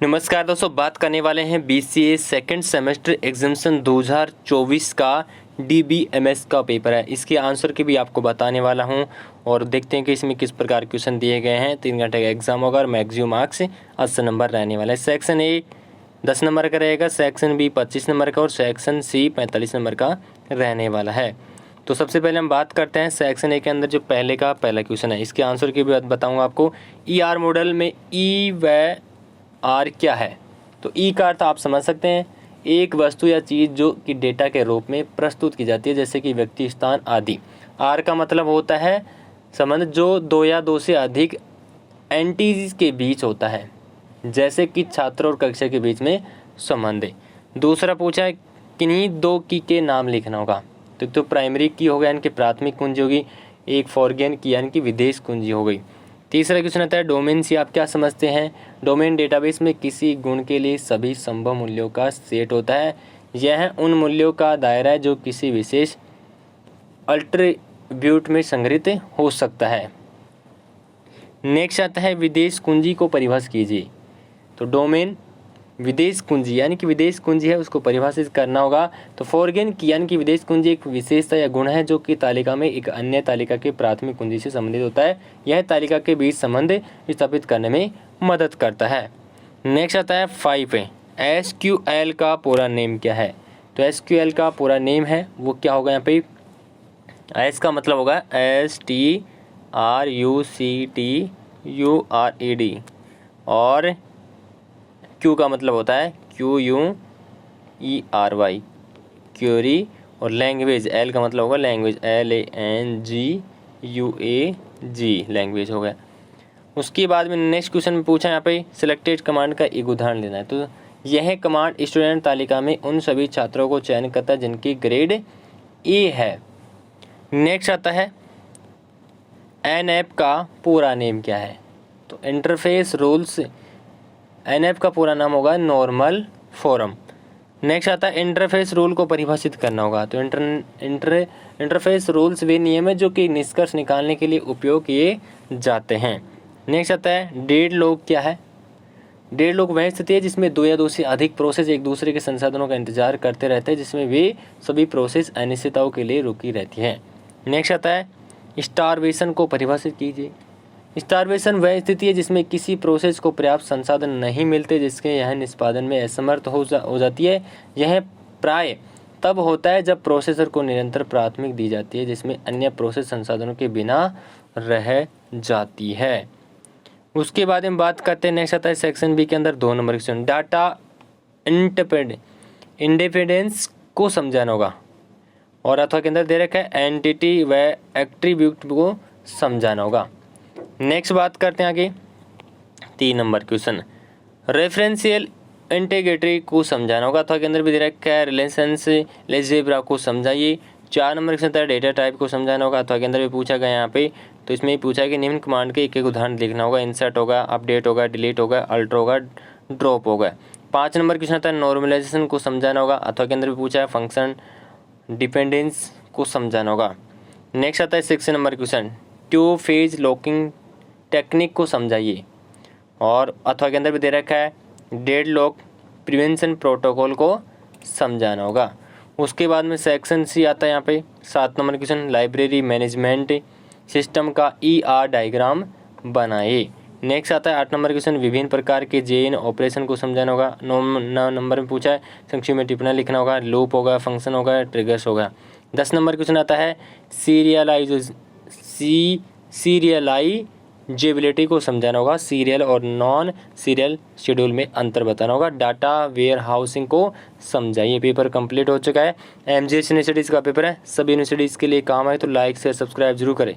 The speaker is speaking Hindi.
नमस्कार दोस्तों, बात करने वाले हैं बीसीए सेकंड सेमेस्टर एग्जामिनेशन 2024 का डीबीएमएस का पेपर है। इसके आंसर की भी आपको बताने वाला हूं और देखते हैं कि इसमें किस प्रकार क्वेश्चन दिए गए हैं। 3 घंटे का एग्जाम होगा और मैक्सिमम मार्क्स 80 नंबर रहने वाला है। सेक्शन ए 10 नंबर का रहेगा, सेक्शन बी 25 नंबर का और सेक्शन सी 45 नंबर का रहने वाला है। तो सबसे पहले हम बात करते हैं सेक्शन ए के अंदर जो पहला क्वेश्चन है। इसके आंसर की भी बताऊँगा आपको। ER मॉडल में ई व आर क्या है। तो ई का अर्थ आप समझ सकते हैं, एक वस्तु या चीज़ जो कि डेटा के रूप में प्रस्तुत की जाती है, जैसे कि व्यक्ति, स्थान आदि। आर का मतलब होता है संबंध जो दो या दो से अधिक एंटिटीज के बीच होता है, जैसे कि छात्र और कक्षा के बीच में संबंध। दूसरा पूछा है किन्हीं दो की के नाम लिखना होगा। तो प्राइमरी की हो गया यानी कि प्राथमिक कुंजी होगी, एक फॉरगेन की यानी कि विदेश कुंजी हो गई। तीसरा क्वेश्चन आता है डोमेन से आप क्या समझते हैं। डोमेन डेटाबेस में किसी गुण के लिए सभी संभव मूल्यों का सेट होता है। यह उन मूल्यों का दायरा है जो किसी विशेष अट्रिब्यूट में संग्रहित हो सकता है। नेक्स्ट आता है विदेश कुंजी को परिभाषित कीजिए। तो डोमेन विदेश कुंजी यानी कि विदेश कुंजी है, उसको परिभाषित करना होगा। तो फॉरगेन की यानी कि विदेश कुंजी एक विशेषता या गुण है जो कि तालिका में एक अन्य तालिका के प्राथमिक कुंजी से संबंधित होता है। यह तालिका के बीच संबंध स्थापित करने में मदद करता है। नेक्स्ट आता है 5 SQL का पूरा नेम क्या है। तो SQL का पूरा नेम है वो क्या होगा। यहाँ पे एस का मतलब होगा STRUCTURED और क्यू का मतलब होता है QUERY क्यूरी, और लैंग्वेज एल का मतलब होगा लैंग्वेज LANGUAG लैंग्वेज हो गया। उसके बाद में नेक्स्ट क्वेश्चन में पूछा यहाँ पे सिलेक्टेड कमांड का एक उदाहरण देना है। तो यह कमांड स्टूडेंट तालिका में उन सभी छात्रों को चयन करता है जिनकी ग्रेड ए है। नेक्स्ट आता है NF का पूरा नेम क्या है। तो इंटरफेस रूल्स, NF का पूरा नाम होगा नॉर्मल फॉरम। नेक्स्ट आता है इंटरफेस रूल को परिभाषित करना होगा। तो इंटरफेस रूल्स वे नियम है जो कि निष्कर्ष निकालने के लिए उपयोग किए जाते हैं। नेक्स्ट आता है डेडलॉक क्या है। डेडलॉक वह स्थिति है जिसमें दो या दो से अधिक प्रोसेस एक दूसरे के संसाधनों का इंतजार करते रहते हैं, जिसमें वे सभी प्रोसेस अनिश्चितताओं के लिए रुकी रहती हैं। नेक्स्ट आता है स्टारवेशन को परिभाषित कीजिए। स्टारवेशन वह स्थिति है जिसमें किसी प्रोसेस को पर्याप्त संसाधन नहीं मिलते, जिसके यह निष्पादन में असमर्थ हो जाती है। यह प्राय तब होता है जब प्रोसेसर को निरंतर प्राथमिक दी जाती है, जिसमें अन्य प्रोसेस संसाधनों के बिना रह जाती है। उसके बाद हम बात करते हैं नेक्स्ट आता है सेक्शन बी के अंदर 2 नंबर क्वेश्चन डाटा इंडिपेंडेंस को समझाना होगा, और अथवा के अंदर दे रखा है एंटिटी व एट्रीब्यूट को समझाना होगा। नेक्स्ट बात करते हैं आगे 3 नंबर क्वेश्चन रेफरेंशियल इंटीग्रिटी को समझाना होगा, अथवा के अंदर भी दे रखा है रिलेशंस अलजेब्रा को समझाइए। 4 नंबर क्वेश्चन था डेटा टाइप को समझाना होगा, अथवा के अंदर भी पूछा गया यहाँ पे। तो इसमें पूछा कि निम्न कमांड के एक उदाहरण लिखना होगा। इंसर्ट होगा, अपडेट होगा, डिलीट होगा, अल्टर होगा, ड्रॉप होगा। 5 नंबर क्वेश्चन था नॉर्मलाइजेशन को समझाना होगा, अथवा के अंदर भी पूछा है फंक्शन डिपेंडेंस को समझाना होगा। नेक्स्ट आता है 6 number question 2 phase locking technique को समझाइए, और अथवा के अंदर भी दे रखा है डेडलॉक प्रिवेंशन प्रोटोकॉल को समझाना होगा। उसके बाद में सेक्शन सी आता है यहाँ पे 7 number question library management system का ER डायग्राम बनाइए। नेक्स्ट आता है 8 नंबर क्वेश्चन विभिन्न प्रकार के JN ऑपरेशन को समझाना होगा। 9 नंबर में पूछा है संक्षिप्त में टिप्पणी लिखना होगा, लूप होगा, फंक्शन होगा, ट्रिगर्स होगा। 10 नंबर क्वेश्चन आता है सीरियलाइजेबिलिटी को समझाना होगा। सीरियल और नॉन सीरियल शेड्यूल में अंतर बताना होगा। डाटा वेयर हाउसिंग को समझाइए। पेपर कंप्लीट हो चुका है। MGS यूनिवर्सिटीज़ का पेपर है, सभी यूनिवर्सिटीज़ के लिए काम है, तो लाइक शेयर सब्सक्राइब जरूर करें।